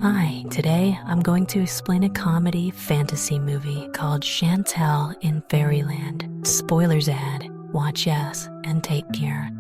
Hi, today I'm going to explain a comedy fantasy movie called Chantal in Fairyland. Spoilers ahead. Watch yes and take care.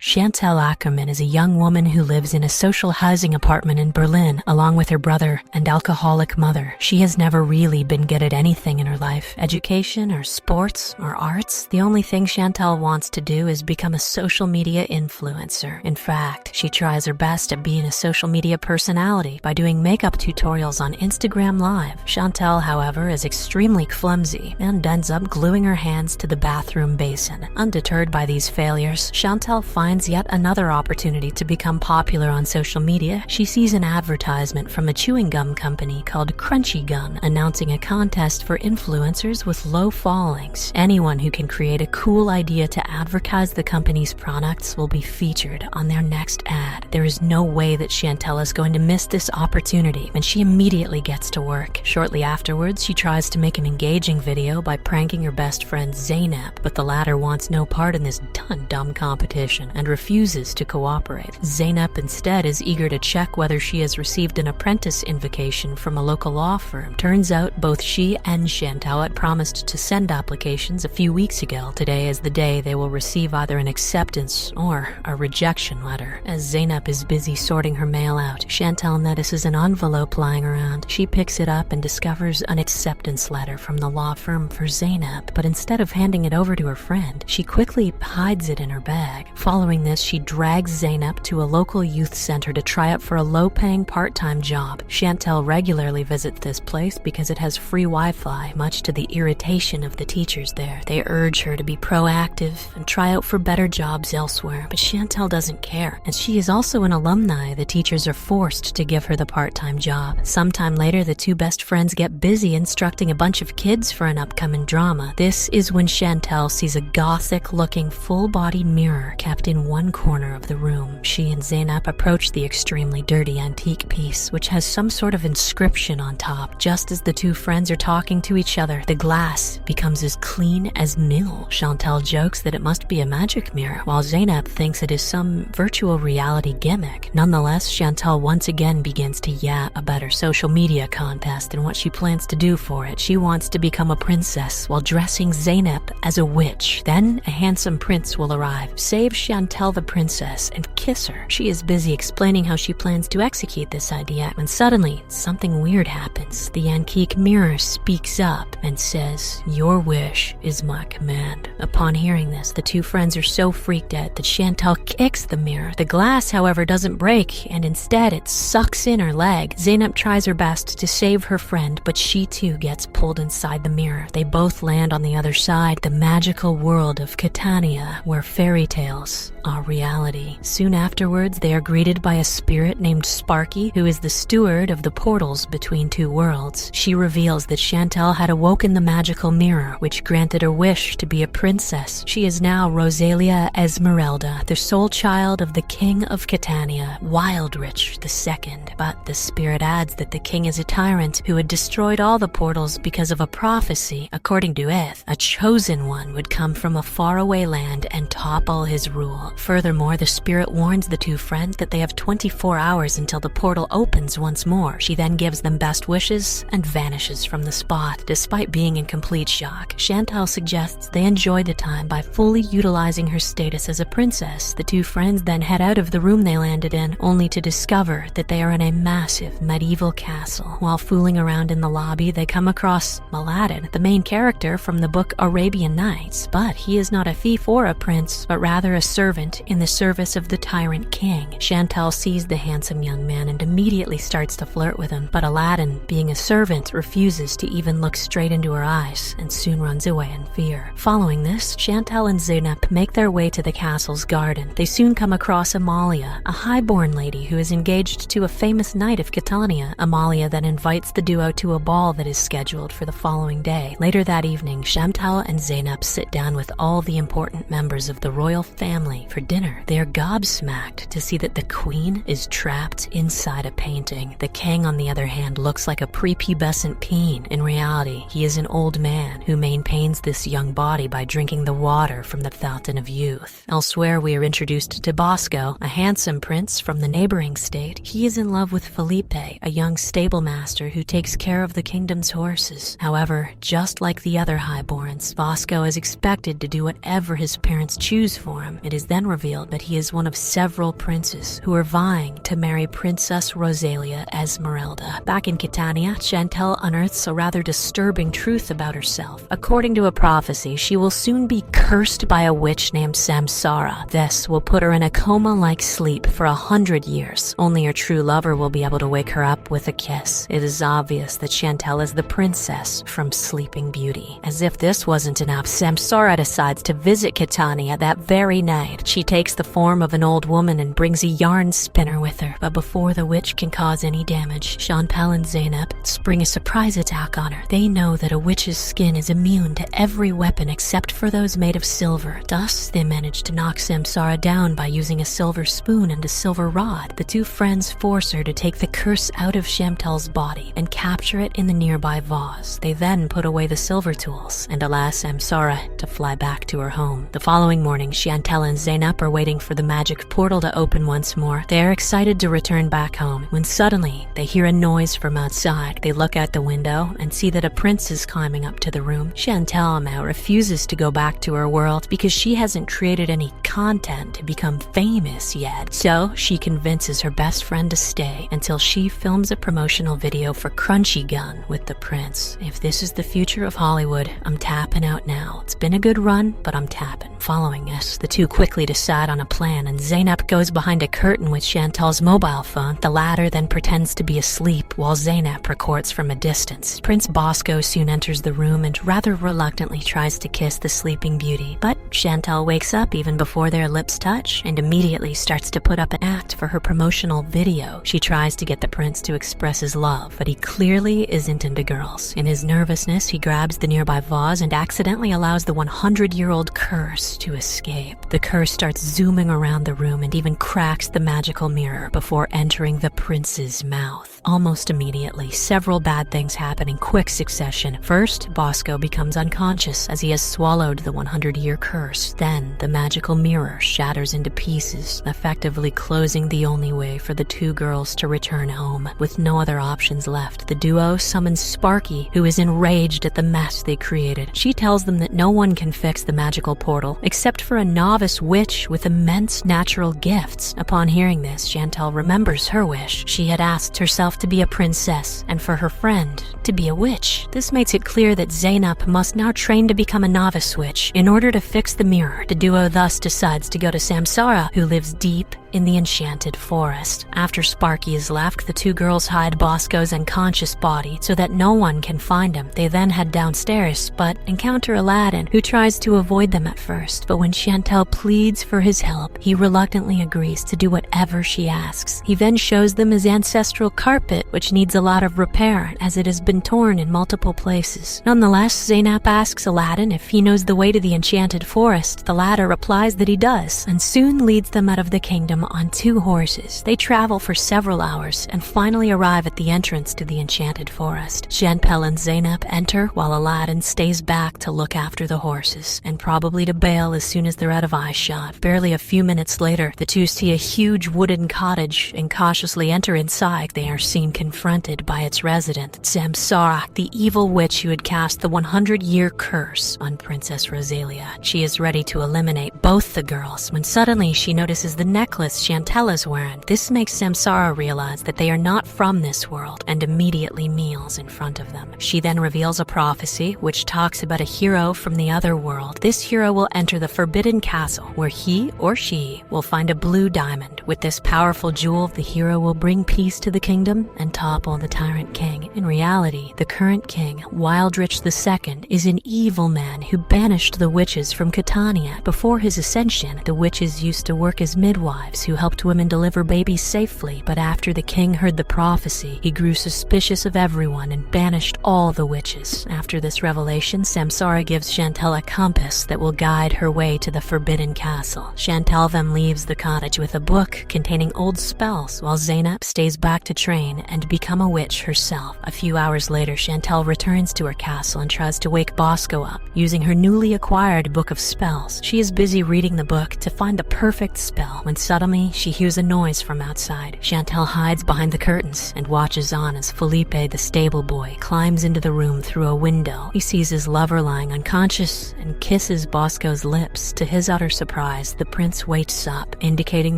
Chantal Ackerman is a young woman who lives in a social housing apartment in Berlin along with her brother and alcoholic mother. She has never really been good at anything in her life, education or sports or arts. The only thing Chantal wants to do is become a social media influencer. In fact, she tries her best at being a social media personality by doing makeup tutorials on Instagram Live. Chantal, however, is extremely clumsy and ends up gluing her hands to the bathroom basin. Undeterred by these failures, Chantal finds yet another opportunity to become popular on social media. She sees an advertisement from a chewing gum company called Crunchy Gum announcing a contest for influencers with low followings. Anyone who can create a cool idea to advertise the company's products will be featured on their next ad. There is no way that Chantal is going to miss this opportunity, and she immediately gets to work. Shortly afterwards, she tries to make an engaging video by pranking her best friend Zeynep, but the latter wants no part in this dumb competition and refuses to cooperate. Zeynep instead is eager to check whether she has received an apprentice invocation from a local law firm. Turns out both she and Chantal had promised to send applications a few weeks ago. Today is the day they will receive either an acceptance or a rejection letter. As Zeynep is busy sorting her mail out, Chantal notices an envelope lying around. She picks it up and discovers an acceptance letter from the law firm for Zeynep, but instead of handing it over to her friend, she quickly hides it in her bag. Following this, she drags Zeynep to a local youth center to try out for a low-paying part-time job. Chantal regularly visits this place because it has free Wi-Fi, much to the irritation of the teachers there. They urge her to be proactive and try out for better jobs elsewhere, but Chantal doesn't care. And she is also an alumni. The teachers are forced to give her the part-time job. Sometime later, the two best friends get busy instructing a bunch of kids for an upcoming drama. This is when Chantal sees a gothic-looking full-bodied mirror kept in one corner of the room. She and Zeynep approach the extremely dirty antique piece, which has some sort of inscription on top. Just as the two friends are talking to each other, the glass becomes as clean as new. Chantal jokes that it must be a magic mirror, while Zeynep thinks it is some virtual reality gimmick. Nonetheless, Chantal once again begins to yap about her social media contest and what she plans to do for it. She wants to become a princess while dressing Zeynep as a witch. Then a handsome prince will arrive, save Chantal the princess, and kiss her. She is busy explaining how she plans to execute this idea when suddenly something weird happens. The antique mirror speaks up and says, "Your wish is my command." Upon hearing this, the two friends are so freaked out that Chantal kicks the mirror. The glass, however, doesn't break, and instead it sucks in her leg. Zeynep tries her best to save her friend, but she too gets pulled inside the mirror. They both land on the other side, the magical world of Catania, where fairy tales are reality. Soon afterwards, they are greeted by a spirit named Sparky, who is the steward of the portals between two worlds. She reveals that Chantal had awoken the magical mirror, which granted her wish to be a princess. She is now Rosalia Esmeralda, the sole child of the King of Catania, Wildrich II. But the spirit adds that the king is a tyrant who had destroyed all the portals because of a prophecy. According to it, a chosen one would come from a faraway land and topple his rule. Furthermore, the spirit warns the two friends that they have 24 hours until the portal opens once more. She then gives them best wishes and vanishes from the spot. Despite being in complete shock, Chantal suggests they enjoy the time by fully utilizing her status as a princess. The two friends then head out of the room they landed in, only to discover that they are in a massive medieval castle. While fooling around in the lobby, they come across Aladdin, the main character from the book Arabian Nights. But he is not a thief or a prince, but rather a servant in the service of the tyrant king. Chantal sees the handsome young man and immediately starts to flirt with him, but Aladdin, being a servant, refuses to even look straight into her eyes and soon runs away in fear. Following this, Chantal and Zeynep make their way to the castle's garden. They soon come across Amalia, a highborn lady who is engaged to a famous knight of Catania. Amalia then invites the duo to a ball that is scheduled for the following day. Later that evening, Chantal and Zeynep sit down with all the important members of the royal family for dinner. They are gobsmacked to see that the queen is trapped inside a painting. The king, on the other hand, looks like a prepubescent peen. In reality, he is an old man who maintains this young body by drinking the water from the fountain of youth. Elsewhere, we are introduced to Bosco, a handsome prince from the neighboring state. He is in love with Felipe, a young stable master who takes care of the kingdom's horses. However, just like the other highborns, Bosco is expected to do whatever his parents choose for him. It is then revealed that he is one of several princes who are vying to marry Princess Rosalia Esmeralda. Back in Catania, Chantal unearths a rather disturbing truth about herself. According to a prophecy, she will soon be cursed by a witch named Samsara. This will put her in a coma-like sleep for 100 years. Only her true lover will be able to wake her up with a kiss. It is obvious that Chantal is the princess from Sleeping Beauty. As if this wasn't enough, Samsara decides to visit Catania that very night. She takes the form of an old woman and brings a yarn spinner with her. But before the witch can cause any damage, Chantal and Zeynep spring a surprise attack on her. They know that a witch's skin is immune to every weapon except for those made of silver. Thus, they manage to knock Samsara down by using a silver spoon and a silver rod. The two friends force her to take the curse out of Chantal's body and capture it in the nearby vase. They then put away the silver tools and allow Samsara to fly back to her home. The following morning, Chantal and Zeynep are waiting for the magic portal to open once more. They are excited to return back home when suddenly they hear a noise from outside. They look out the window and see that a prince is climbing up to the room. Chantal now refuses to go back to her world because she hasn't created any content to become famous yet. So she convinces her best friend to stay until she films a promotional video for Crunchy Gun with the prince. If this is the future of Hollywood, I'm tapping out now. It's been a good run, but I'm tapping. Following this, the two quickly decide on a plan, and Zeynep goes behind a curtain with Chantal's mobile phone. The latter then pretends to be asleep while Zeynep records from a distance. Prince Bosco soon enters the room and rather reluctantly tries to kiss the Sleeping Beauty, but Chantal wakes up even before their lips touch and immediately starts to put up an act for her promotional video. She tries to get the prince to express his love, but he clearly isn't into girls. In his nervousness, he grabs the nearby vase and accidentally allows the 100-year-old curse to escape. The curse starts zooming around the room and even cracks the magical mirror before entering the prince's mouth. Almost immediately, several bad things happen in quick succession. First, Bosco becomes unconscious as he has swallowed the 100-year curse. Then, the magical mirror shatters into pieces, effectively closing the only way for the two girls to return home. With no other options left, the duo summons Sparky, who is enraged at the mess they created. She tells them that no one can fix the magical portal except for a novice witch with immense natural gifts. Upon hearing this, Chantal remembers her wish. She had asked herself to be a princess and for her friend to be a witch. This makes it clear that Zeynep must now train to become a novice witch. In order to fix the mirror, the duo thus decides to go to Samsara, who lives deep in the enchanted forest. After Sparky is left, the two girls hide Bosco's unconscious body so that no one can find him. They then head downstairs, but encounter Aladdin, who tries to avoid them at first. But when Chantal pleads for his help, he reluctantly agrees to do whatever she asks. He then shows them his ancestral carpet, which needs a lot of repair as it has been torn in multiple places. Nonetheless, Zeynep asks Aladdin if he knows the way to the enchanted forest. The latter replies that he does, and soon leads them out of the kingdom on two horses. They travel for several hours and finally arrive at the entrance to the enchanted forest. Chantal and Zeynep enter while Aladdin stays back to look after the horses and probably to bail as soon as they're out of eyeshot. Barely a few minutes later, the two see a huge wooden cottage and cautiously enter inside. They are seen confronted by its resident, Samsara, the evil witch who had cast the 100-year curse on Princess Rosalia. She is ready to eliminate both the girls when suddenly she notices the necklace Chantal is wearing. This makes Samsara realize that they are not from this world and immediately kneels in front of them. She then reveals a prophecy which talks about a hero from the other world. This hero will enter the Forbidden Castle where he or she will find a blue diamond. With this powerful jewel, the hero will bring peace to the kingdom and topple the tyrant king. In reality, the current king, Wildrich II, is an evil man who banished the witches from Catania. Before his ascension, the witches used to work as midwives midwives who helped women deliver babies safely, but after the king heard the prophecy, he grew suspicious of everyone and banished all the witches. After this revelation, Samsara gives Chantal a compass that will guide her way to the forbidden castle. Chantal then leaves the cottage with a book containing old spells, while Zeynep stays back to train and become a witch herself. A few hours later, Chantal returns to her castle and tries to wake Bosco up using her newly acquired book of spells. She is busy reading the book to find the perfect spell when suddenly she hears a noise from outside. Chantal hides behind the curtains and watches on as Felipe, the stable boy, climbs into the room through a window. He sees his lover lying unconscious and kisses Bosco's lips. To his utter surprise, the prince wakes up, indicating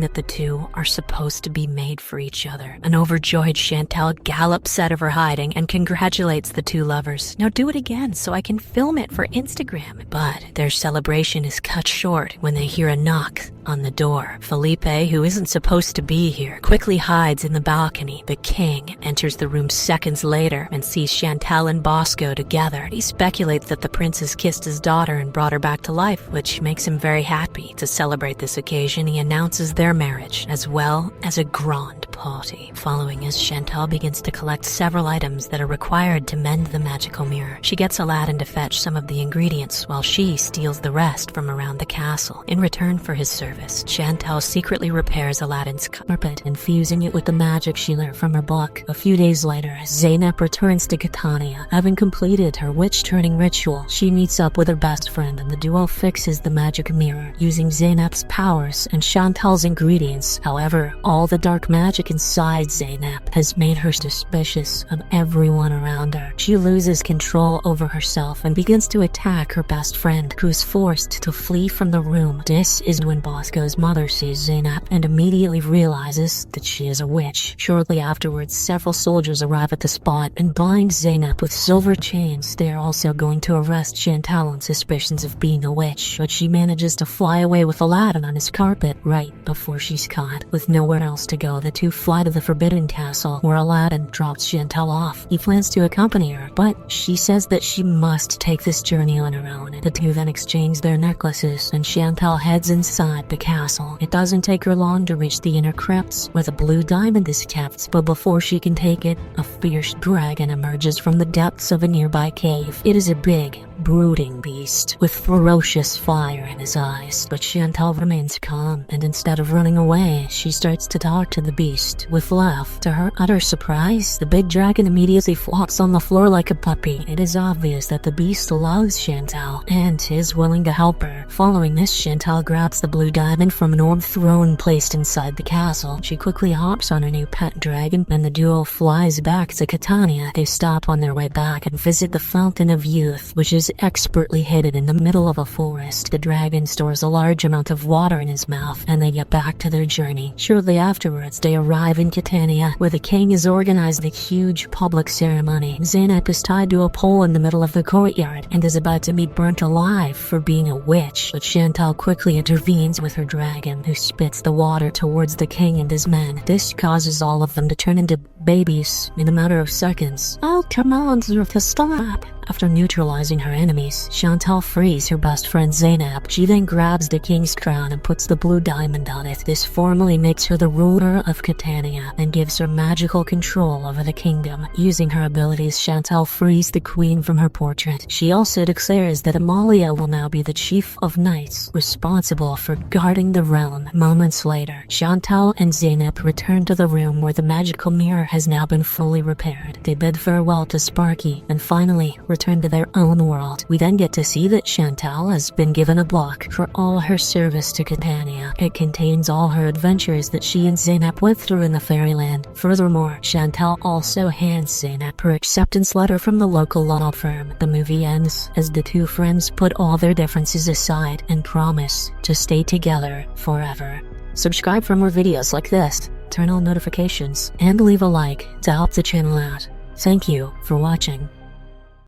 that the two are supposed to be made for each other. An overjoyed Chantal gallops out of her hiding and congratulates the two lovers. "Now do it again so I can film it for Instagram." But their celebration is cut short when they hear a knock on the door. Felipe, who isn't supposed to be here, quickly hides in the balcony. The king enters the room seconds later and sees Chantal and Bosco together. He speculates that the prince has kissed his daughter and brought her back to life, which makes him very happy. To celebrate this occasion, he announces their marriage, as well as a grand party. Following this, Chantal begins to collect several items that are required to mend the magical mirror. She gets Aladdin to fetch some of the ingredients, while she steals the rest from around the castle. In return for his service, Chantal secretly repairs Aladdin's carpet, infusing it with the magic she learned from her book. A few days later, Zeynep returns to Catania. Having completed her witch-turning ritual, she meets up with her best friend, and the duo fixes the magic mirror using Zeynep's powers and Chantal's ingredients. However, all the dark magic inside Zeynep has made her suspicious of everyone around her. She loses control over herself and begins to attack her best friend, who's forced to flee from the room. This is when Bosco's mother sees Zeynep and immediately realizes that she is a witch. Shortly afterwards, several soldiers arrive at the spot and bind Zeynep with silver chains. They are also going to arrest Chantal on suspicions of being a witch, but she manages to fly away with Aladdin on his carpet right before she's caught. With nowhere else to go, the two fly to the Forbidden Castle, where Aladdin drops Chantal off. He plans to accompany her, but she says that she must take this journey on her own. The two then exchange their necklaces, and Chantal heads inside the castle. It doesn't take her long to reach the inner crypts, where the blue diamond is kept, but before she can take it, a fierce dragon emerges from the depths of a nearby cave. It is a big, brooding beast with ferocious fire in his eyes, but Chantal remains calm, and instead of running away, she starts to talk to the beast with love. To her utter surprise, the big dragon immediately flops on the floor like a puppy. It is obvious that the beast loves Chantal and is willing to help her. Following this, Chantal grabs the blue diamond from an orb throne placed inside the castle. She quickly hops on her new pet dragon, and the duo flies back to Catania. They stop on their way back and visit the Fountain of Youth, which is expertly hidden in the middle of a forest. The dragon stores a large amount of water in his mouth, and they get back to their journey. Shortly afterwards, they arrive in Catania, where the king has organized a huge public ceremony. Zeynep is tied to a pole in the middle of the courtyard and is about to be burnt alive for being a witch, but Chantal quickly intervenes with her dragon, who spits the water towards the king and his men. This causes all of them to turn into babies in a matter of seconds. "I'll command you to stop." After neutralizing her enemies, Chantal frees her best friend Zeynep. She then grabs the king's crown and puts the blue diamond on it. This formally makes her the ruler of Catania and gives her magical control over the kingdom. Using her abilities, Chantal frees the queen from her portrait. She also declares that Amalia will now be the chief of knights, responsible for guarding the realm. Moments later, Chantal and Zeynep return to the room where the magical mirror has now been fully repaired. They bid farewell to Sparky and finally return to their own world. We then get to see that Chantal has been given a book for all her service to Catania. It contains all her adventures that she and Zeynep went through in the Fairyland. Furthermore, Chantal also hands Zeynep her acceptance letter from the local law firm. The movie ends as the two friends put all their differences aside and promise to stay together forever. Subscribe for more videos like this, turn on notifications, and leave a like to help the channel out. Thank you for watching.